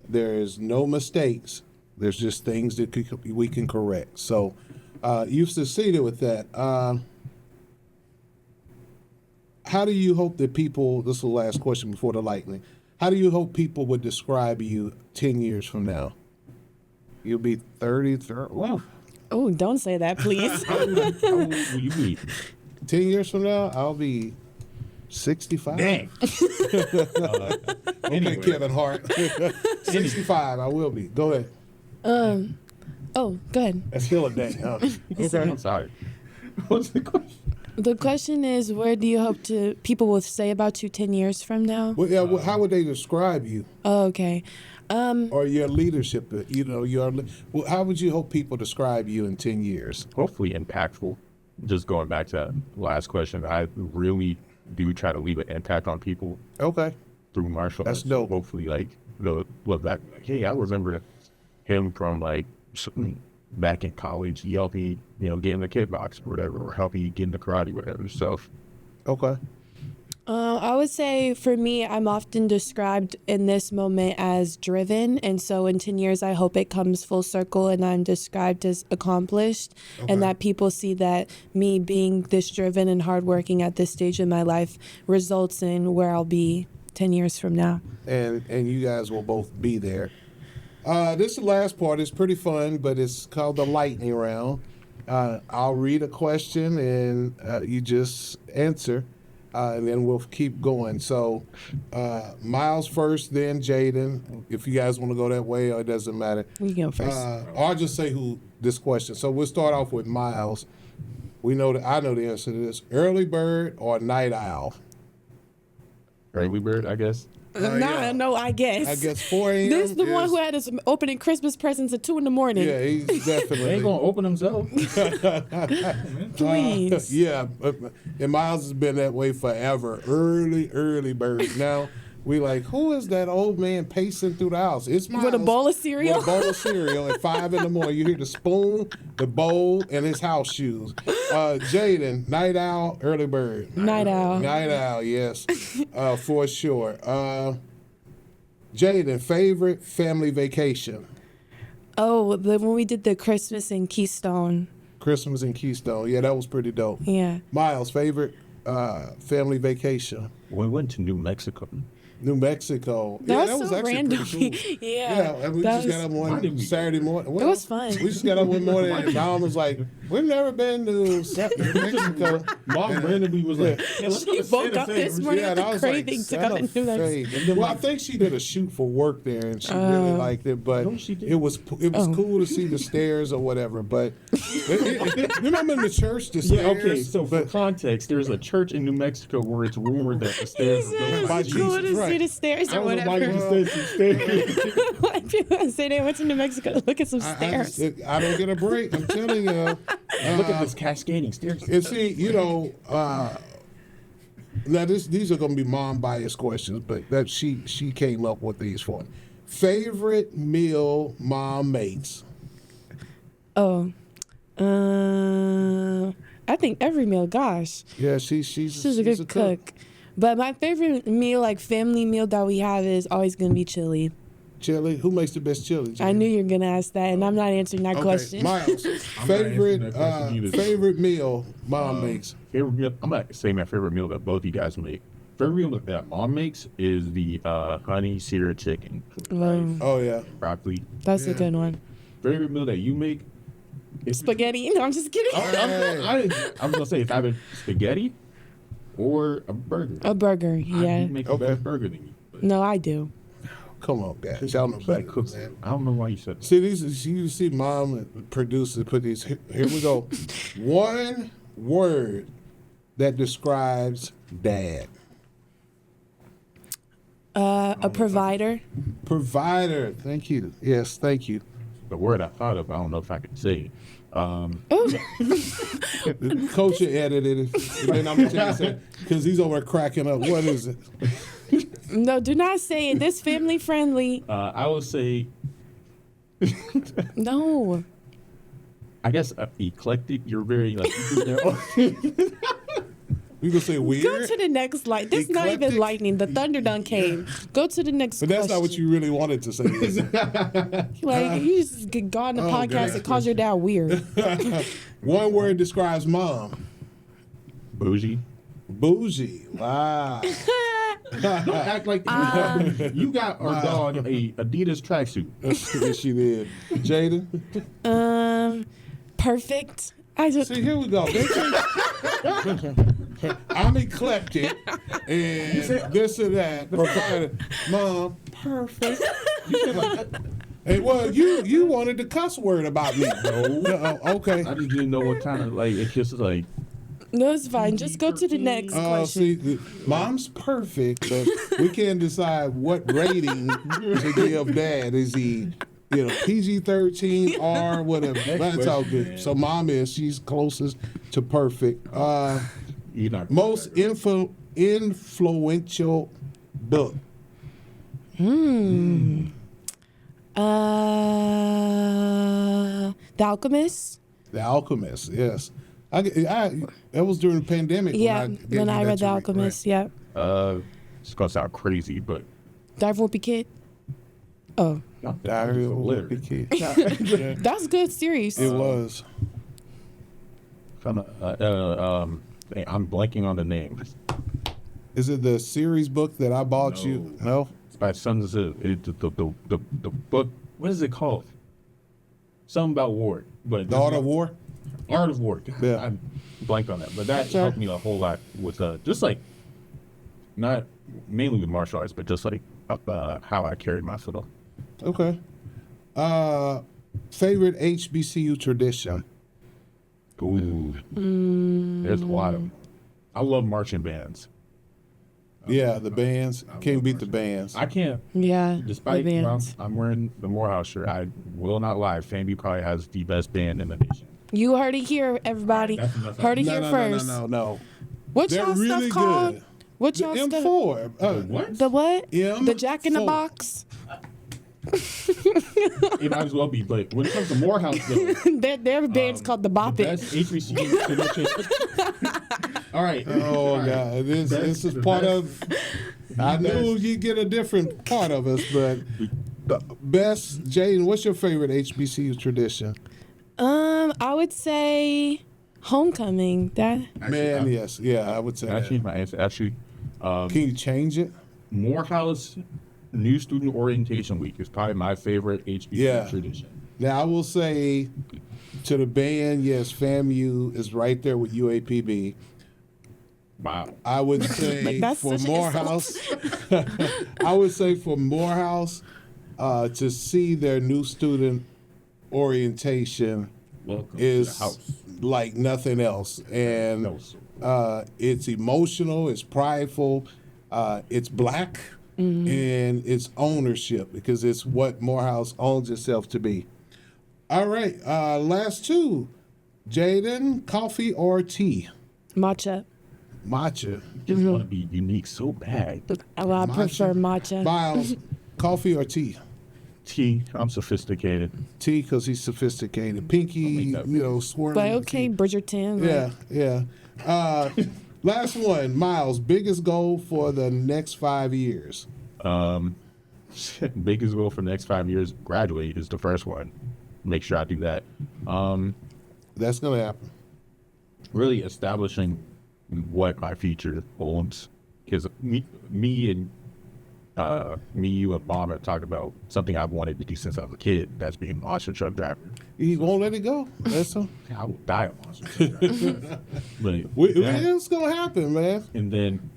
there is no mistakes. There's just things that we can correct. So you've succeeded with that. How do you hope that people, this is the last question before the lightning, how do you hope people would describe you 10 years from now? You'll be 30. Wow. Oh, don't say that, please. How old will you be? 10 years from now, I'll be 65. Dang. Okay, Kevin Hart. 65, I will be. Go ahead. Oh, go ahead. That's still a day, huh? I'm sorry. What's the question? The question is, where do you hope people will say about you 10 years from now? Well, yeah, how would they describe you? Oh, okay. Or your leadership, how would you hope people describe you in 10 years? Hopefully impactful. just going back to that last question, I really do try to leave an impact on people Okay. through martial arts. That's dope. Hopefully, like, they'll look back, like, hey, I remember him from, like, back in college. He helped me, get in the kickbox or whatever, or help me get in the karate, whatever. So, Okay. I would say for me, I'm often described in this moment as driven. And so in 10 years, I hope it comes full circle and I'm described as accomplished and that people see that me being this driven and hardworking at this stage in my life results in where I'll be 10 years from now. And you guys will both be there. This is the last part. It's pretty fun, but it's called the lightning round. I'll read a question and you just answer. And then we'll keep going. So, Miles first, then Jaden. If you guys want to go that way, or it doesn't matter. You go first. I'll just say who this question. So we'll start off with Miles. I know the answer to this. Early bird or night owl? early bird, I guess. No, I guess. I guess 4 a.m. This is the one who had us opening Christmas presents at 2 a.m. Yeah, he's definitely. They ain't gonna open themselves. Please. Yeah, and Miles has been that way forever. Early bird. Now we like, who is that old man pacing through the house? It's Miles. With a bowl of cereal? With a bowl of cereal at 5 a.m. You hear the spoon, the bowl, and his house shoes. Jaden, night owl, early bird. Night owl. Night owl, yes, for sure. Jaden, favorite family vacation? Oh, when we did the Christmas in Keystone. Christmas in Keystone. Yeah, that was pretty dope. Yeah. Miles, favorite family vacation? We went to New Mexico. New Mexico. That Yeah, was so actually random. pretty cool. Yeah. And we That just got up one Saturday morning. Well, It was fun. We just got up one morning and Mom was like, we've never been to New Mexico. Mom randomly was like, hey, let's go She to woke Santa up Fe. this morning Yeah, with and I the was like, craving to go to New Santa Mexico. Fe. Well, I think she did a shoot for work there, and she really liked it. But No, she didn't. it was cool to see the stairs or whatever. But you remember in the church, the Yeah, stairs? okay, so for but context, there's a church in New Mexico where it's rumored that the stairs are built by It's cool Jesus. to right. see the stairs I or don't know why you whatever. just said some stairs. Like people say they went to New Mexico to look at some stairs. I don't get a break. I'm telling you. Look at this cascading stairs. And see, now these are going to be mom biased questions, but that she came up with these for me. Favorite meal mom makes? Oh, I think every meal. Gosh, Yeah, she's a good cook. But my favorite meal, like family meal that we have, is always gonna be chili. Chili. Who makes the best chili? I knew you were gonna ask that, and I'm not answering that Okay, question. Miles. answering that question either. Favorite meal mom makes? Favorite meal, I'm not saying my favorite meal that both you guys make. Favorite meal that mom makes is the honey seared chicken, Oh yeah. broccoli. That's a good one. Favorite meal that you make is Spaghetti? No, I'm just kidding. I'm gonna say it's either spaghetti or a burger. A burger, I yeah. make a better burger than you. But No, I do. Come on, guys. Y'all know better. cooks. Man. I don't know why you said that. See these. You see, mom producers put these. Here we go. One word that describes dad. A provider. Provider. Thank you. Yes, thank you. The word I thought of, I don't know if I can say it. The coach edited it, and then I'm gonna tell you because he's over cracking up. What is it? No, do not say it. This family friendly. I would say, No. I guess eclectic. You're very like. We gonna say weird, Go to the next light. This is not even Eclectic? lightning. The thunder done came. Go to the next but that's not what you really wanted to say. Is it? Like, you just get go on the podcast God. and calls your dad weird. One word describes mom. Bougie. Bougie. Wow. Don't act like you got our dog a Adidas tracksuit. Yes, she did. Jaden. Perfect. I just See, here we go. I'm eclectic, and this and that. Provider. Mom, perfect. Hey, well, you wanted the cuss word about me. No. Okay. I just didn't know what kind of like. It's just like no, it's fine. Just go to the next question. See, mom's perfect, but we can't decide what rating to give dad. Is he, PG-13, R, whatever. That's all good. So mom she's closest to perfect. You're not Most influential book. The Alchemist. The Alchemist, yes. That was during the pandemic. Yeah, when I read The Alchemist, yeah. It's gonna sound crazy, but Dive Won't Be Kid. Oh, Diary of a Wimpy Kid. that's a good series. It was. I'm blanking on the name. Is it the series book that I bought you? No. It's by Sons of the book. What is it called? Something about war. But The Art of War? Art of War. Yeah. I blanked on that, but that helped me a whole lot with just like not mainly with martial arts, but just like how I carried myself. Okay. Favorite HBCU tradition? Ooh, there's a lot of them. I love marching bands. Yeah, the bands. Can't beat the bands. I can't. Yeah, Despite the bands. I'm wearing the Morehouse shirt, I will not lie. FAMU probably has the best band in the nation. You heard it here, everybody. Heard it here first. No. What They're y'all really stuff called? good. What The y'all stuff? M4. What? The what? M4. The Jack in the Box. It might as well be, but when it comes to Morehouse, though, Their band's called the Bop the It. best HBCU connection. All right. Oh, God. This is part of... I knew you'd get a different part of us, but the best... Jaden, what's your favorite HBCU tradition? I would say homecoming. Man, yes. Yeah, I would say I that. changed my answer. Actually, Can you change it? Morehouse New Student Orientation Week is probably my favorite HBCU tradition. Now, I will say to the band, yes, FAMU is right there with UAPB. Wow. I would say That's for such an Morehouse, I would say for Morehouse, to see their new student orientation Welcome to is the house. like nothing else. And No, sir. it's emotional, it's prideful, it's black, and it's ownership because it's what Morehouse owns itself to be. All right, last two. Jaden, coffee or tea? Matcha. Matcha. Just want to be unique so bad. Well, I prefer matcha. Miles, coffee or tea? Tea. I'm sophisticated. Tea because he's sophisticated. Pinky, swirling. But okay, Bridgerton. like- Yeah. Last one, Miles, biggest goal for the next 5 years. Biggest goal for the next 5 years, graduate is the first one. Make sure I do that. That's going to happen. Really establishing what my future holds. Because me, you, and Mom have talked about something I've wanted to do since I was a kid. That's being a monster truck driver. He won't let it go. That's all. I will die a monster truck driver. But It's going to happen, man. and then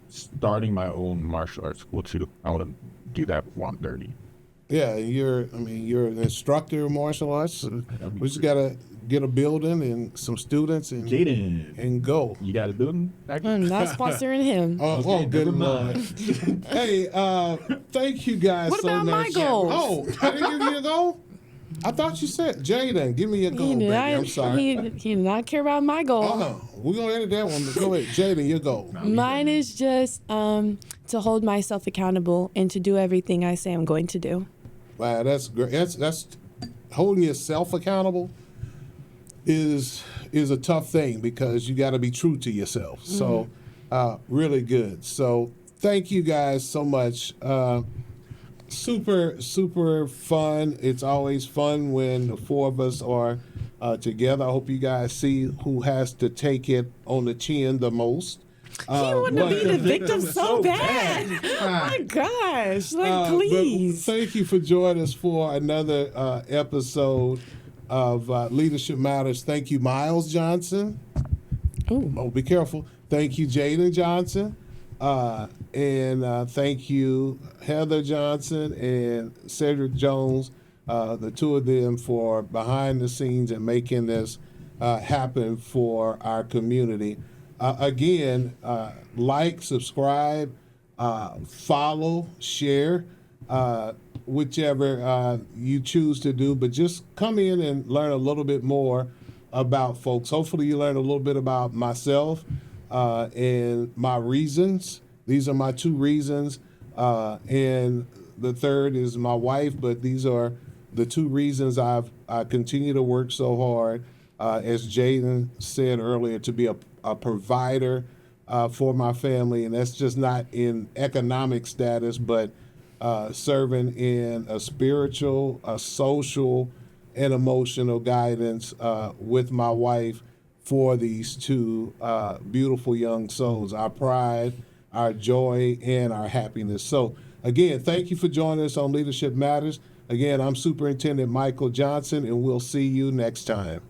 starting my own martial arts school too. I want to do that before I'm 30. Yeah, you're an instructor of martial arts. We just got to get a building and some students and Jaden, and go. you got a building? I'm not sponsoring him. Oh, good never Lord. Hey, thank you guys What so about much. my goals? Oh, I didn't give you a goal? I thought you said, Jaden, give me a goal, baby. I'm sorry. He did not care about my goal. Oh, we're going to edit that one. But go ahead. Jaden, your goal. Mine is just to hold myself accountable and to do everything I say I'm going to do. Wow, that's great. That's holding yourself accountable is a tough thing because you got to be true to yourself. So, really good. So, thank you guys so much. Super fun. It's always fun when the four of us are together. I hope you guys see who has to take it on the chin the most. He want to be the victim so bad. Oh my gosh! Please. But thank you for joining us for another episode of Leadership Matters. Thank you, Miles Johnson. Ooh. Oh, be careful. Thank you, Jaden Johnson. And thank you, Heather Johnson and Cedric Jones, the two of them for behind the scenes and making this happen for our community. Again, like, subscribe, follow, share, whichever you choose to do. But just come in and learn a little bit more about folks. Hopefully you learned a little bit about myself and my reasons. These are my 2 reasons. And the third is my wife, but these are the 2 reasons I continue to work so hard, as Jaden said earlier, to be a provider for my family. And that's just not in economic status, but serving in a spiritual, a social, and emotional guidance with my wife for these 2 beautiful young souls, our pride, our joy, and our happiness. So again, thank you for joining us on Leadership Matters. Again, I'm Superintendent Micheal Johnson, and we'll see you next time.